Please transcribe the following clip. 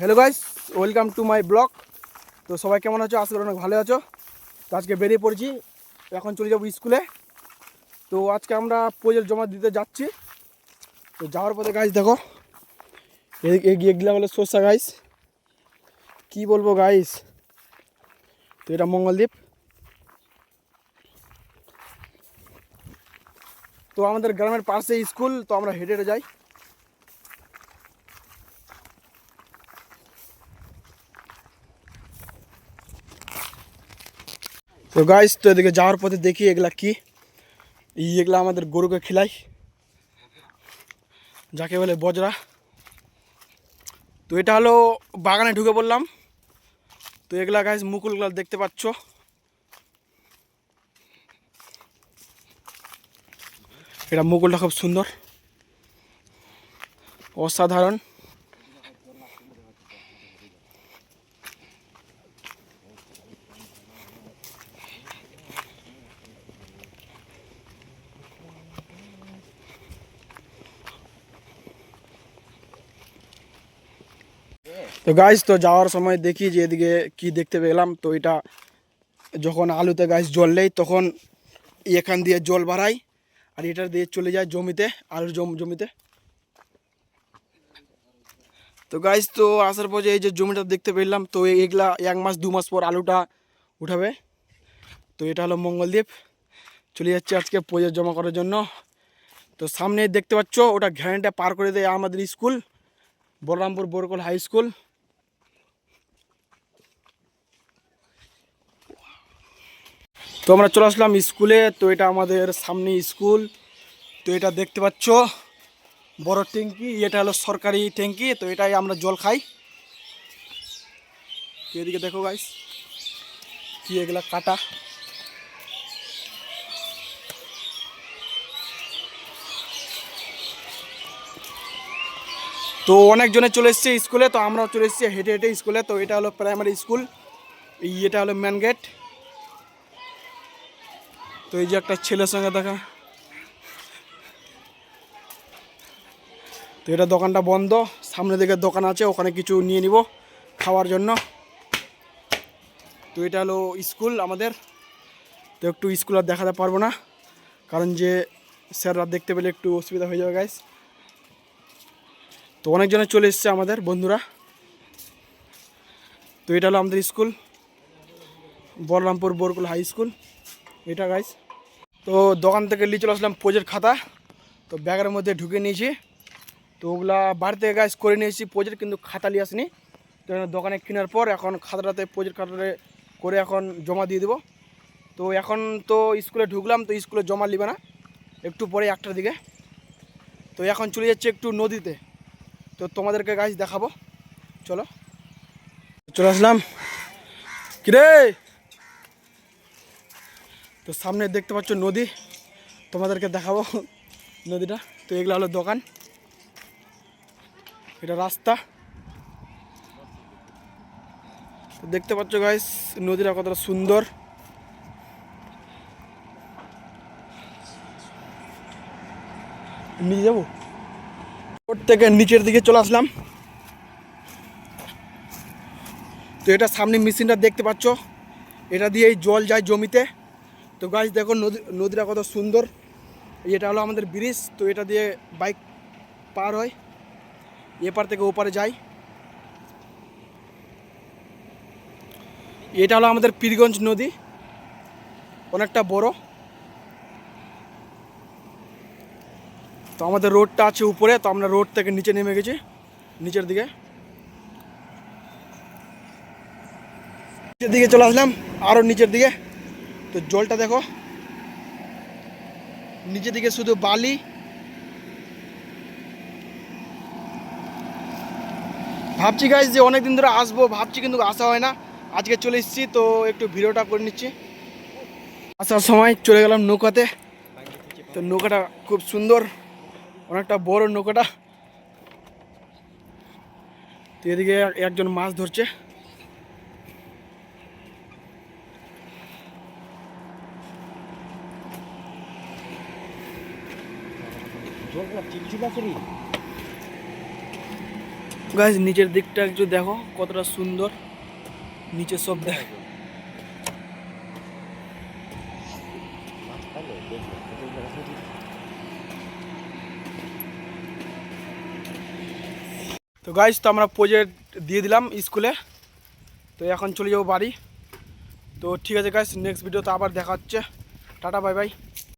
Hello guys, welcome to my blog. তো সবাই কেমন আছো? আশা করি অনেক ভালো আছো। তো আজকে বেরিয়ে পড়েছি, এখন চলে যাবো স্কুলে। তো আজকে আমরা প্রজেক্ট জমা দিতে যাচ্ছি। তো যাওয়ার পথে গাইস দেখো, এগুলা হলো সর্ষা গাইস, কি বলবো গাইস। তো এটা মঙ্গলদ্বীপ। তো আমাদের গ্রামের পাশে স্কুল, তো আমরা হেঁটে হেঁটে যাই। তো গাইস, তো এদিকে যাওয়ার পথে দেখি এগুলা কি, এগুলা আমাদের গরুকে খিলাই, যাকে বলে বজরা। তো এটা হলো বাগানে ঢুকে পড়লাম। তো এগুলা গাইস মুকুলগুলা দেখতে পাচ্ছ, এটা মুকুলটা খুব সুন্দর, অসাধারণ। তো গাইস, তো যাওয়ার সময় দেখি যে এদিকে কি দেখতে পেলাম। তো এটা যখন আলুতে গাইস জল নেই তখন এখান দিয়ে জল বাড়ায়, আর এটা দিয়ে চলে যায় জমিতে, আলুর জমিতে। তো গাইস, তো আসার পর যে এই যে জমিটা দেখতে পেলাম, তো এগুলা 1 মাস 2 মাস পর আলুটা উঠাবে। তো এটা হলো মঙ্গলদ্বীপ। চলে যাচ্ছে আজকে প্রজেক্ট জমা করার জন্য। তো সামনে দেখতে পাচ্ছ, ওটা ঘ্যানটা পার করে দেয় আমাদের school, Balrampur Barkal high school. তো আমরা চলে আসলাম স্কুলে। তো এটা আমাদের সামনে স্কুল। তো এটা দেখতে পাচ্ছ বড় ট্যাঙ্কি, এটা হলো সরকারি ট্যাঙ্কি। তো এটাই আমরা জল খাই। তো এদিকে দেখো গাইস, কি এগুলা কাটা। তো অনেকজনে চলে এসছে স্কুলে, তো আমরাও চলে এসেছি হেঁটে হেঁটে স্কুলে। তো এটা হলো প্রাইমারি স্কুল, এটা হলো মেন গেট। তো এই যে একটা ছেলের সঙ্গে দেখা। তো এটা দোকানটা বন্ধ, সামনে দিকে দোকান আছে, ওখানে কিছু নিয়ে নিব খাওয়ার জন্য। তো এটা হলো স্কুল আমাদের। তো একটু স্কুল আর দেখাতে পারবো না, কারণ যে স্যাররা দেখতে পেলে একটু অসুবিধা হয়ে যাবে গাইস। তো অনেকজনে চলে এসছে আমাদের বন্ধুরা। তো এটা হলো আমাদের school, Balarampur Barkul high school এটা গাইস। তো দোকান থেকে নিয়ে চলে আসলাম প্রজেক্ট খাতা। তো ব্যাগের মধ্যে ঢুকে নিয়েছি। তো ওগুলা বাড়ি থেকে গাইস করে নিয়েছি প্রজেক্ট, কিন্তু খাতা নিয়ে আসিনি। তো দোকানে কেনার পর এখন খাতাটাতে প্রজেক্ট খাতাতে করে এখন জমা দিয়ে দেবো। তো এখন তো স্কুলে ঢুকলাম, তো স্কুলে জমা নিবে না, একটু পরে 1টার দিকে। তো এখন চলে যাচ্ছে একটু নদীতে। তো তোমাদেরকে গাইস দেখাবো, চলো। চলে আসলাম, কিরে। তো সামনে দেখতে পাচ্ছ নদী, তোমাদেরকে দেখাবো নদীটা। তো এগুলো হলো দোকান, এটা রাস্তা। তো দেখতে পাচ্ছ গাইস নদীটা কতটা সুন্দর। নিয়ে যাবো ওর থেকে নিচের দিকে চলে আসলাম। তো এটা সামনে মেশিনটা দেখতে পাচ্ছ, এটা দিয়ে এই জল যায় জমিতে। তো গাইস দেখো নদীটা কত সুন্দর। এটা হলো আমাদের ব্রিজ। তো এটা দিয়ে বাইক পার হয়, এপার থেকে ওপারে যায়। এটা হলো আমাদের পীরগঞ্জ নদী, অনেকটা বড়। তো আমাদের রোডটা আছে উপরে, তো আমরা রোড থেকে নিচে নেমে গেছি, নিচের দিকে। নিচের দিকে চলে আসলাম, আরও নিচের দিকে। তো জলটা দেখো, নিচের দিকে শুধু বালি। ভাবছি গাইস যে অনেক দিন ধরে আসবো ভাবছি, কিন্তু আসা হয় না। আজকে চলে এসেছি, তো একটু ভিডিওটা করে নিচ্ছি। আসার সময় চলে গেলাম নৌকাতে। তো নৌকাটা খুব সুন্দর, অনেকটা বড় নৌকাটা। তো এদিকে একজন মাছ ধরছে। গাইস নিচের দিকটা একটু দেখো কতটা সুন্দর, নিচে সব দেখ। তো গাইস তো আমরা প্রজেক্ট দিয়ে দিলাম স্কুলে, তো এখন চলে যাবো বাড়ি। তো ঠিক আছে গাইস, নেক্সট ভিডিওতে আবার দেখা হচ্ছে। Tata bye bye.